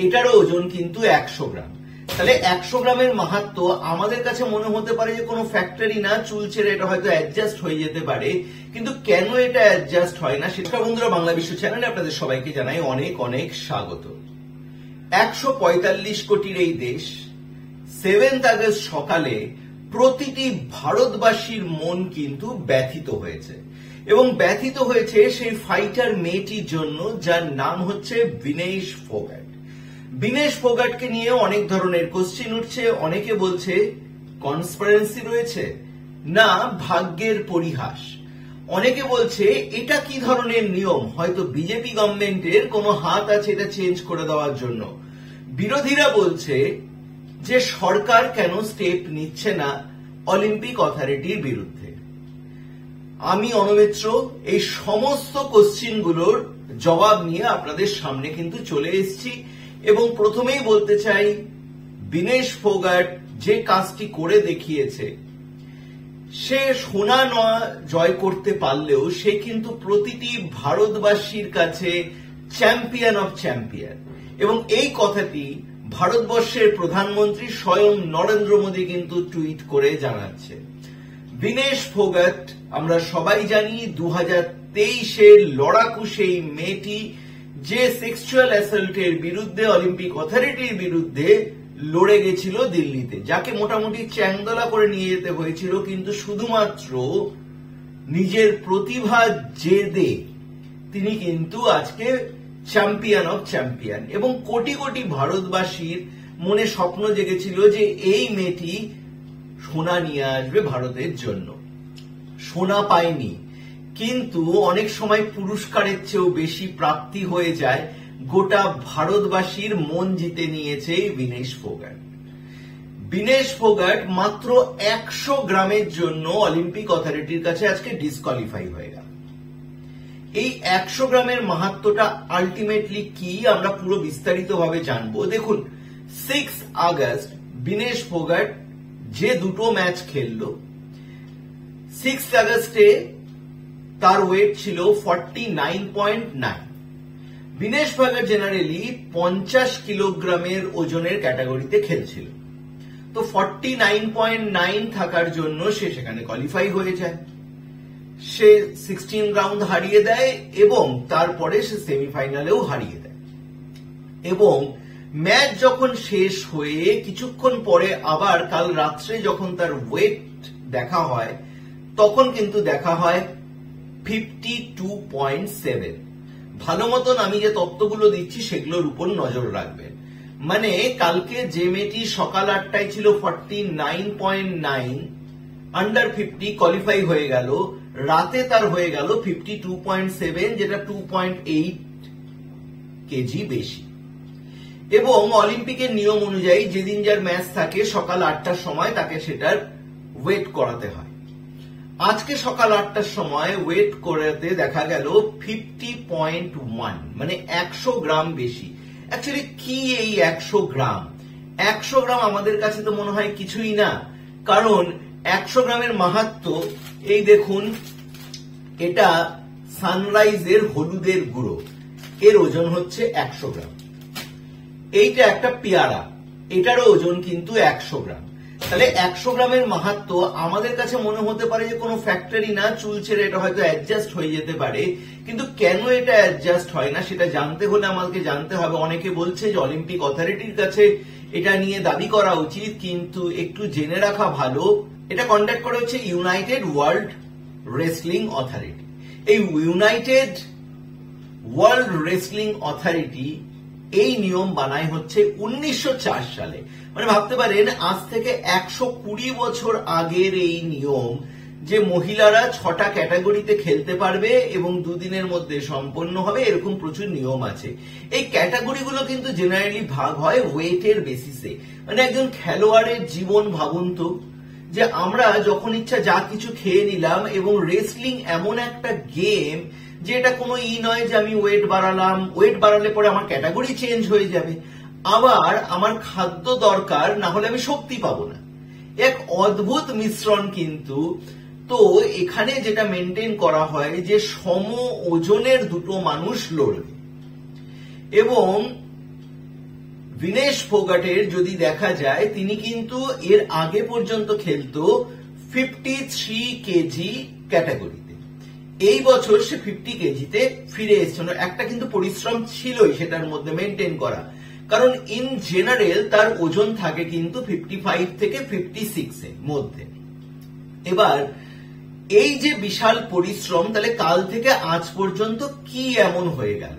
এটারও ওজন কিন্তু 100 গ্রাম। তাহলে 100 গ্রামের মাহাত্ম্য আমাদের কাছে মনে হতে পারে যে কোনো ফ্যাক্টরি না, চুল ছেড়ে এটা হয়তো অ্যাডজাস্ট হয়ে যেতে পারে, কিন্তু কেন এটা অ্যাডজাস্ট হয় না সেটা বন্ধুরা বাংলা বিশ্ব চ্যানেলে আপনাদের সবাইকে জানাই অনেক অনেক স্বাগত। 145 কোটির এই দেশ 7th আগস্ট সকালে প্রতিটি ভারতবাসীর মন কিন্তু ব্যথিত হয়েছে, এবং ব্যথিত হয়েছে সেই ফাইটার মেয়েটির জন্য যার নাম হচ্ছে বিনেশ ফোগাট। বিনেশ ফোগাটকে নিয়ে অনেক ধরনের কোশ্চেন উঠছে। অনেকে বলছে কনস্পিরেন্সি রয়েছে, না ভাগ্যের পরিহাস। অনেকে বলছে এটা কি ধরনের নিয়ম, হয়তো বিজেপি গভর্নমেন্টের কোনো হাত আছে এটা চেঞ্জ করে দেওয়ার জন্য। বিরোধীরা বলছে যে সরকার কেন স্টেপ নিচ্ছে না অলিম্পিক অথরিটির বিরুদ্ধে। আমি অনমিত্র এই সমস্ত কোশ্চেনগুলোর জবাব নিয়ে আপনাদের সামনে কিন্তু চলে এসেছি, এবং প্রথমেই বলতে চাই বিনেশ ফোগাট যে কাজটি করে দেখিয়েছে, সে সোনা নয় জয় করতে পারলেও সে কিন্তু প্রতিটি ভারতবাসীর কাছে চ্যাম্পিয়ন অফ চ্যাম্পিয়ন, এবং এই কথাটি ভারতবর্ষের প্রধানমন্ত্রী স্বয়ং নরেন্দ্র মোদী কিন্তু টুইট করে জানাচ্ছে। বিনেশ ফোগাট আমরা সবাই জানি 2023-এর লড়াকু সেই মেয়েটি যে সেক্সুয়াল অ্যাসল্টের বিরুদ্ধে অলিম্পিক অথরিটির বিরুদ্ধে লড়ে গেছিল দিল্লিতে, যাকে মোটামুটি চ্যাংদোলা করে নিয়ে যেতে হয়েছিল, কিন্তু শুধুমাত্র নিজের প্রতিভা জেদে তিনি কিন্তু আজকে চ্যাম্পিয়ন অফ চ্যাম্পিয়ন, এবং কোটি কোটি ভারতবাসীর মনে স্বপ্ন জেগেছিল যে এই মেয়েটি সোনা নিয়ে আসবে ভারতের জন্য। সোনা পায়নি, কিন্তু অনেক সময় পুরস্কারের চেয়েও বেশি প্রাপ্তি হয়ে যায়। গোটা ভারতবাসীর মন জিতে নিয়েছে বিনেশ ফোগাট। বিনেশ ফোগাট মাত্র 100 গ্রামের জন্য অলিম্পিক অথরিটির কাছে আজকে ডিসকোয়ালিফাই হয়ে গেল। এই 100 গ্রামের মাহাত্ম্যটা আলটিমেটলি কি আমরা পুরো বিস্তারিতভাবে জানবো। দেখুন, 6 আগস্ট বিনেশ ফোগাট যে দুটো ম্যাচ খেললো, 6 আগস্টে তার ওয়েট ছিল 49.9। বিনেশ ফোগাট জেনারেলি 50 কিলোগ্রামের ওজনের ক্যাটাগরিতে খেলছিল, তো 49.9 থাকার জন্য সে সেখানে কোয়ালিফাই হয়ে যায়। সে 16 রাউন্ড হারিয়ে দেয়, এবং তারপরে সে সেমিফাইনালেও হারিয়ে দেয়, এবং ম্যাচ যখন শেষ হয়ে কিছুক্ষণ পরে আবার কাল রাত্রে যখন তার ওয়েট দেখা হয়, তখন কিন্তু দেখা হয় 52.7। ভালো মতন আমি যে তথ্যগুলো দিচ্ছি সেগুলোর উপর নজর রাখবেন। মানে কালকে যে মেয়েটি সকাল 8টায় ছিল 49.9, আন্ডার 50 কোয়ালিফাই হয়ে গেল, রাতে তার হয়ে গেল 52.7, যেটা 2.8 কেজি বেশি। এবং অলিম্পিকের নিয়ম অনুযায়ী যেদিন যার ম্যাচ থাকে সকাল 8টার সময় তাকে সেটার ওয়েট করাতে হয়। আজকে সকাল 8টার সময় ওয়েট করাতে দেখা গেল 50.1, মানে 100 গ্রাম বেশি। অ্যাকচুয়ালি কি এই 100 গ্রাম? 100 গ্রাম আমাদের কাছে তো মনে হয় কিছুই না, কারণ 100 গ্রামের মাহাত্ম্য এই দেখুন, এটা সানরাইজের হলুদের গুঁড়ো, এর ওজন হচ্ছে 100 গ্রাম। এইটা একটা পেয়ারা, এটারও ওজন কিন্তু 100 গ্রাম। তাহলে 100 গ্রামের মাহাত্ম্য আমাদের কাছে মনে হতে পারে যে কোনো ফ্যাক্টরি না, চুল ছেড়ে এটা হয়তো অ্যাডজাস্ট হয়ে যেতে পারে, কিন্তু কেন এটা অ্যাডজাস্ট হয় না সেটা জানতে হলে আমাকে জানতে হবে। অনেকে বলছে যে অলিম্পিক অথরিটির কাছে এটা নিয়ে দাবি করা উচিত, কিন্তু একটু জেনে রাখা ভালো, এটা কন্ডাক্ট করা হচ্ছে ইউনাইটেড ওয়ার্ল্ড রেসলিং অথরিটি। এই ইউনাইটেড ওয়ার্ল্ড রেসলিং অথরিটি এই নিয়ম বানায় হচ্ছে 1904 সালে। মানে ভাবতে পারেন আজ থেকে 120 বছর আগের এই নিয়ম, যে মহিলারা 6টা ক্যাটাগরিতে খেলতে পারবে এবং 2 দিনের মধ্যে সম্পন্ন হবে, এরকম প্রচুর নিয়ম আছে। এই ক্যাটাগরিগুলো কিন্তু জেনারেলি ভাগ হয় ওয়েটের বেসিসে। মানে একজন খেলোয়াড়ের জীবন ভাবুন তো, যে আমরা যখন ইচ্ছা যা কিছু খেয়ে নিলাম, এবং রেসলিং এমন একটা গেম যে এটা কোনো নয় যে আমি ওয়েট বাড়ালাম, ওয়েট বাড়ালে পরে আমার ক্যাটাগরি চেঞ্জ হয়ে যাবে, আবার আমার খাদ্য দরকার, না হলে আমি শক্তি পাবো না। এক অদ্ভুত মিশ্রণ কিন্তু। তো এখানে যেটা মেনটেন করা হয় যে সম ওজনের দুটো মানুষ লড়বে, এবং বিনেশ ফোগাটের যদি দেখা যায়, তিনি কিন্তু এর আগে পর্যন্ত খেলতো 53 কেজি ক্যাটাগরিতে। এই বছর সে 50 কেজিতে ফিরে এসেছিল। একটা কিন্তু পরিশ্রম ছিলই সেটার মধ্যে মেনটেন করা, কারণ ইন জেনারেল তার ওজন থাকে কিন্তু 55 থেকে 56 এর মধ্যে। এবার এই যে বিশাল পরিশ্রম, তাহলে কাল থেকে আজ পর্যন্ত কি এমন হয়ে গেল?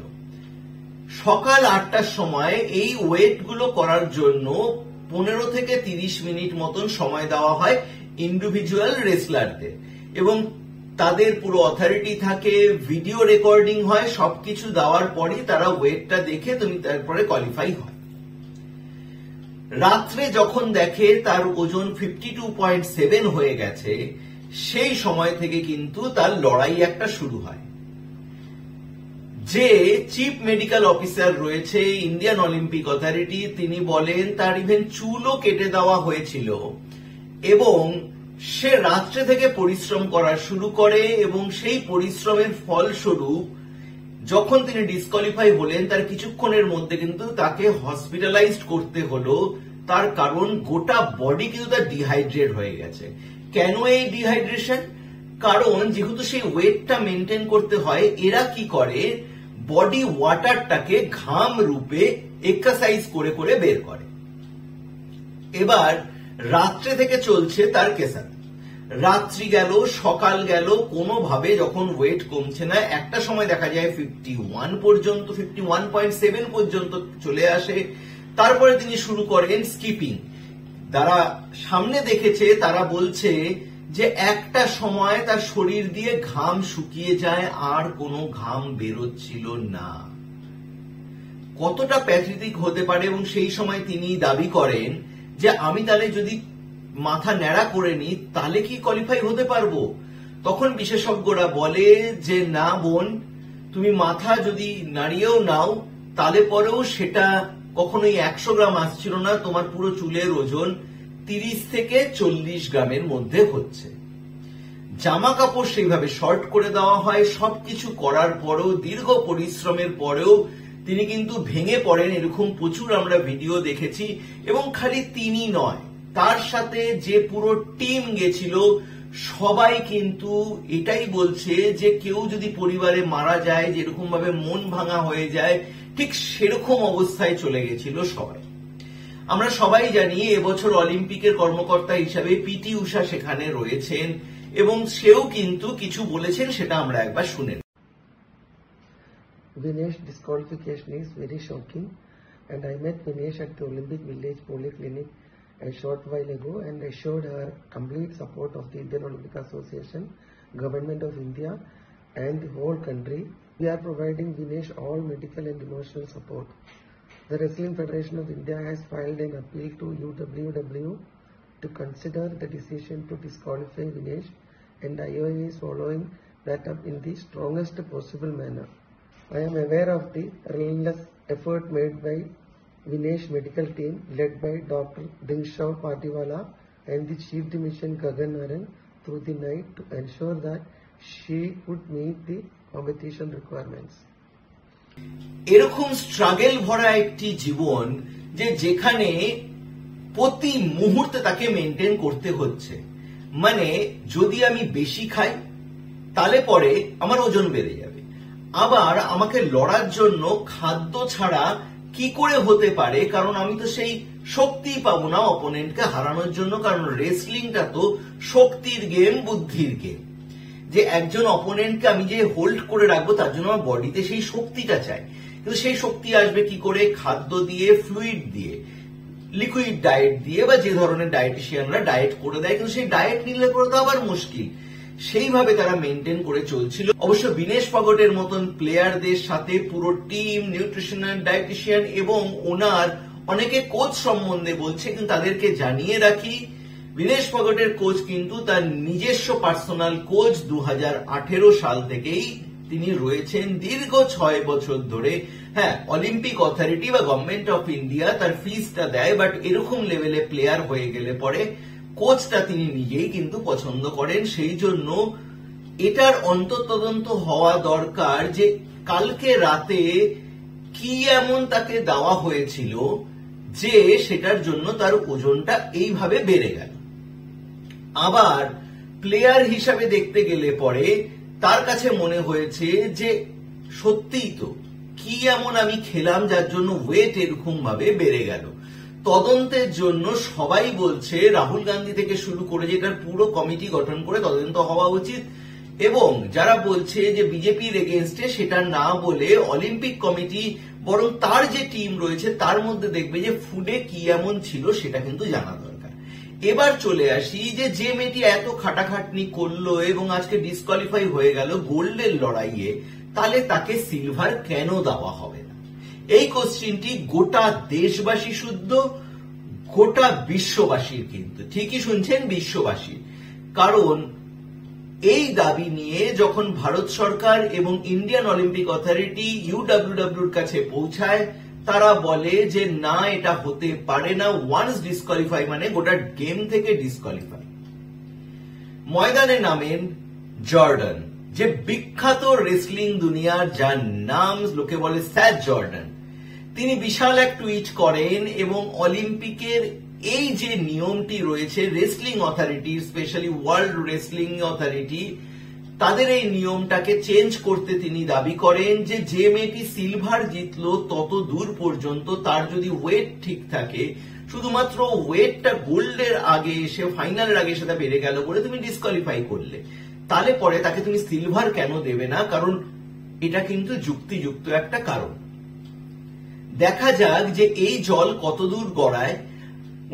সকাল 8টার সময় এই ওয়েট গুলো করার জন্য 15 থেকে 30 মিনিট মতন সময় দেওয়া হয় ইন্ডিভিজুয়াল রেসলারদের, এবং তাদের পুরো অথরিটি থাকে, ভিডিও রেকর্ডিং হয়, সবকিছু দেওয়ার পরই তারা ওয়েটটা দেখে তুমি তারপরে কোয়ালিফাই হয়। রাত্রে যখন দেখে তার ওজন 52.7 হয়ে গেছে, সেই সময় থেকে কিন্তু তার লড়াই একটা শুরু হয়। যে চিফ মেডিকেল অফিসার রয়েছে ইন্ডিয়ান অলিম্পিক অথরিটি, তিনি বলেন তার ইভেন চুলও কেটে দেওয়া হয়েছিল, এবং সে রাত্রে থেকে পরিশ্রম করা শুরু করে, এবং সেই পরিশ্রমের ফলস্বরূপ যখন তিনি ডিসকোয়ালিফাই হলেন তার কিছুক্ষণের মধ্যে কিন্তু তাকে হসপিটালাইজড করতে হলো, তার কারণ গোটা বডি কিন্তু তার ডিহাইড্রেট হয়ে গেছে। কেন এই ডিহাইড্রেশন? কারণ যেহেতু সেই ওয়েটটা মেনটেন করতে হয়, এরা কি করে, বডি ওয়াটারটাকে ঘাম রূপে এক্সারসাইজ করে করে বের করে। এবার রাত্রে থেকে চলছে তার কেসার, রাত্রি গেল সকাল গেল, কোনোভাবে যখন ওয়েট কমছে না, একটা সময় দেখা যায় 51 পর্যন্ত, 51.7 পর্যন্ত চলে আসে। তারপরে তিনি শুরু করেন স্কিপিং। যারা সামনে দেখেছে তারা বলছে যে একটা সময় তার শরীর দিয়ে ঘাম শুকিয়ে যায়, আর কোনো ঘাম বেরোচ্ছিল না। কতটা প্যাথেটিক হতে পারে? এবং সেই সময় তিনি দাবি করেন যে আমি তাহলে যদি মাথা ন্যাড়া করে নিই তাহলে কি কোয়ালিফাই হতে পারবো? তখন বিশেষজ্ঞরা বলে যে না বোন, তুমি মাথা যদি নাড়িয়েও নাও তাহলে পরেও সেটা কখনোই 100 গ্রাম আসছিল না, তোমার পুরো চুলের ওজন 30 থেকে 40 গ্রামের মধ্যে হচ্ছে। জামা কাপড় সেইভাবে শর্ট করে দেওয়া হয়। সবকিছু করার পরেও, দীর্ঘ পরিশ্রমের পরেও তিনি কিন্তু ভেঙে পড়েন। এরকম প্রচুর আমরা ভিডিও দেখেছি। এবং খালি তিনি নয়, তার সাথে যে পুরো টিম গেছিল সবাই কিন্তু এটাই বলছে যে কেউ যদি পরিবারে মারা যায়, যেরকম ভাবে মন ভাঙা হয়ে যায়, ঠিক সেরকম অবস্থায় চলে গেছিল সবাই। আমরা সবাই জানি এবছর অলিম্পিকের কর্মকর্তা হিসাবে পিটি ঊষা সেখানে রয়েছেন, এবং সেও কিন্তু কিছু বলেছেন, সেটা আমরা একবার শুনে। Vinesh disqualification is very shocking, and I met Vinesh at the Olympic Village Polyclinic a short while ago and assured her complete support of the Indian Olympic Association, Government of India and the whole country. We are providing Vinesh all medical and emotional support. The Wrestling Federation of India has filed an appeal to UWW to consider the decision to disqualify Vinesh, and IOA is following that up in the strongest possible manner. I am aware of the relentless effort made by Vinesh medical team led by Dr. Dingshaw Patiwala and the Chief Dimission Gagan Naran through the night to ensure that she would meet the competition requirements. এরকম struggle ভরা একটি জীবন, যে যেখানে প্রতি মুহূর্তে তাকে maintain করতে হচ্ছে। মানে যদি আমি বেশি খাই তাহলে পরে আমার ওজন বেড়ে যাবে, আবার আমাকে লড়ার জন্য খাদ্য ছাড়া কি করে হতে পারে, কারণ আমি তো সেই শক্তি পাবো না অপোনেন্টকে হারানোর জন্য, কারণ রেসলিংটা তো শক্তির গেম, বুদ্ধির গেম। যে একজন অপোনেন্টকে আমি যে হোল্ড করে রাখবো তার জন্য আমার বডিতে সেই শক্তিটা চাই, কিন্তু সেই শক্তি আসবে কি করে? খাদ্য দিয়ে, ফ্লুইড দিয়ে, লিকুইড ডায়েট দিয়ে, বা যে ধরনের ডায়েটিশিয়ানরা ডায়েট করে দেয়, কিন্তু সেই ডায়েট নিলে পরে তো আবার মুশকিল। সেইভাবে তারা মেনটেন করে চলছিল। অবশ্য বিনেশ ফগটের মতন প্লেয়ারদের সাথে পুরো টিম, নিউট্রিশনাল, ডায়েটিশিয়ান এবং ওনার অনেকে কোচ সম্বন্ধে বলছে, কিন্তু তাদেরকে জানিয়ে রাখি বিনেশ ফগটের কোচ কিন্তু তার নিজস্ব পার্সোনাল কোচ 2018 সাল থেকেই তিনি রয়েছেন, দীর্ঘ 6 বছর ধরে। হ্যাঁ, অলিম্পিক অথরিটি বা গভর্নমেন্ট অফ ইন্ডিয়া তার ফিসটা দেয়, বাট এরকম লেভেলে প্লেয়ার হয়ে গেলে পরে কোচটা তিনি নিজেই কিন্তু পছন্দ করেন। সেই জন্য এটার অন্তর্তদন্ত হওয়া দরকার যে কালকে রাতে কি এমন তাকে দেওয়া হয়েছিল যে সেটার জন্য তার ওজনটা এইভাবে বেড়ে গেল। আবার প্লেয়ার হিসাবে দেখতে গেলে পরে তার কাছে মনে হয়েছে যে সত্যিই তো কি এমন আমি খেলাম যার জন্য ওয়েট এরকম ভাবে বেড়ে গেল। তদন্তের জন্য সবাই বলছে, রাহুল গান্ধী থেকে শুরু করে যেটার পুরো কমিটি গঠন করে তদন্ত হওয়া উচিত, এবং যারা বলছে যে বিজেপির এগেনস্টে সেটা না বলে অলিম্পিক কমিটি বরং তার যে টিম রয়েছে তার মধ্যে দেখবে যে ফুডে কি এমন ছিল সেটা কিন্তু জানা দরকার। এবার চলে আসি যে মেয়েটি এত খাটাখাটনি করলো এবং আজকে ডিসকোয়ালিফাই হয়ে গেল গোল্ডের লড়াইয়ে, তাহলে তাকে সিলভার কেন দেওয়া হবে না? এই কোশ্চিনটি গোটা দেশবাসী শুদ্ধ, গোটা বিশ্ববাসীর, কিন্তু ঠিকই শুনছেন, বিশ্ববাসী। কারণ এই দাবি নিয়ে যখন ভারত সরকার এবং ইন্ডিয়ান অলিম্পিক অথরিটি ইউডব্লিউডব্লিউর কাছে পৌঁছায়, তারা বলে যে না, এটা হতে পারে না, ওয়ান্স ডিসকোয়ালিফাই মানে গোটা গেম থেকে ডিসকোয়ালিফাই। ময়দানে নামেন জর্ডান, যে বিখ্যাত রেসলিং দুনিয়ার যার নাম লোকে বলে স্যার জর্ডান। তিনি বিশাল এক টুইট করেন এবং অলিম্পিকের এই যে নিয়মটি রয়েছে, wrestling authority, specially world wrestling authority, তাদের এই নিয়মটাকে চেঞ্জ করতে তিনি দাবি করেন যে মেয়েটি সিলভার জিতলো তত দূর পর্যন্ত তার যদি ওয়েট ঠিক থাকে, শুধুমাত্র ওয়েটটা গোল্ডের আগে এসে, ফাইনালের আগে সেটা বেড়ে গেল বলে তুমি ডিসকোয়ালিফাই করলে, তাহলে পরে তাকে তুমি সিলভার কেন দেবে না? কারণ এটা কিন্তু যুক্তিযুক্ত একটা কারণ। দেখা যাক যে এই জল কতদূর গড়ায়।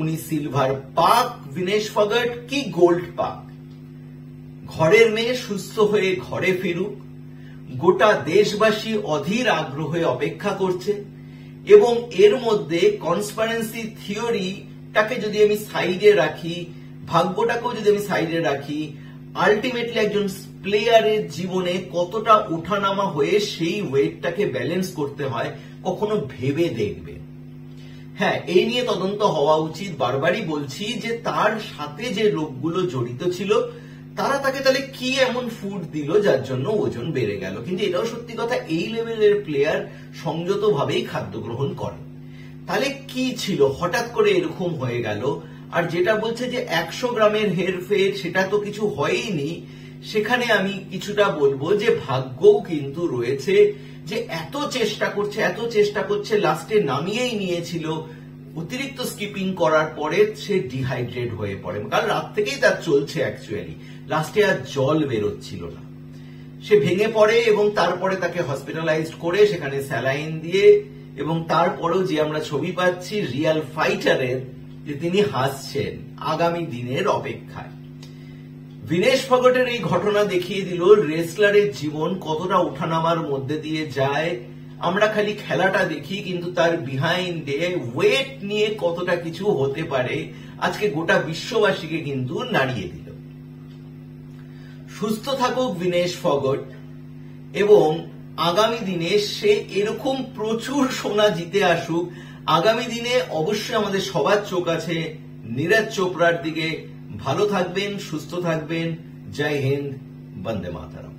উনি সিলভার পাক ভিনেশ ফগাট কি গোল্ড পাক? ঘরের মেয়ে সুস্থ হয়ে ঘরে ফিরুক, গোটা দেশবাসী অধীর আগ্রহে অপেক্ষা করছে, এবং এর মধ্যে কনস্পিরেসি থিওরিটাকে যদি আমি সাইডে রাখি, ভাগ্যটাকেও যদি আমি সাইডে রাখি, আলটিমেটলি একজন প্লেয়ারের জীবনে কতটা ওঠানামা হয়ে সেই ওয়েটটাকে ব্যালেন্স করতে হয় কখনো ভেবে দেখবে। হ্যাঁ, এই নিয়ে তদন্ত হওয়া উচিত। বারবারই বলছি যে তার সাথে যে লোকগুলো জড়িত ছিল তারা তাকে তাহলে কি এমন ফুড দিল যার জন্য ওজন বেড়ে গেল। কিন্তু এটাও সত্যি কথা, এই লেভেলের প্লেয়ার সংযতভাবেই খাদ্য গ্রহণ করে। তাহলে কি ছিল, হঠাৎ করে এরকম হয়ে গেল? আর যেটা বলছে যে 100 গ্রামের হেরফের, সেটা তো কিছু হয়নি। সেখানে আমি কিছুটা বলবো যে ভাগ্যও কিন্তু রয়েছে, যে এত চেষ্টা করছে, লাস্টে নামিয়েই নিয়েছিল। অতিরিক্ত স্কিপিং করার পরে সে ডিহাইড্রেট হয়ে পড়ে, কারণ রাত থেকেই তার চলছে অ্যাকচুয়ালি, লাস্টে আর জল বেরোচ্ছিল না, সে ভেঙে পড়ে এবং তারপরে তাকে হসপিটালাইজড করে সেখানে স্যালাইন দিয়ে, এবং তারপরেও যে আমরা ছবি পাচ্ছি রিয়াল ফাইটারের, যে তিনি হাসছেন আগামী দিনের অপেক্ষায়। ভিনেশ ফগাটের এই ঘটনা দেখিয়ে দিল রেসলারের জীবন কতটা ওঠানামার মধ্যে দিয়ে যায়। আমরা খালি খেলাটা দেখি, কিন্তু তার বিহাইন্ডে ওয়েট নিয়ে কতটা কিছু হতে পারে আজকে গোটা বিশ্ববাসীকে কিন্তু নাড়িয়ে দিল। সুস্থ থাকুক ভিনেশ ফগাট, এবং আগামী দিনে সে এরকম প্রচুর সোনা জিতে আসুক। আগামী দিনে অবশ্যই আমাদের সবার চোখ আছে নীরজ চোপড়ার দিকে। ভালো থাকবেন, সুস্থ থাকবেন। জয় হিন্দ, বন্দে মাতরম।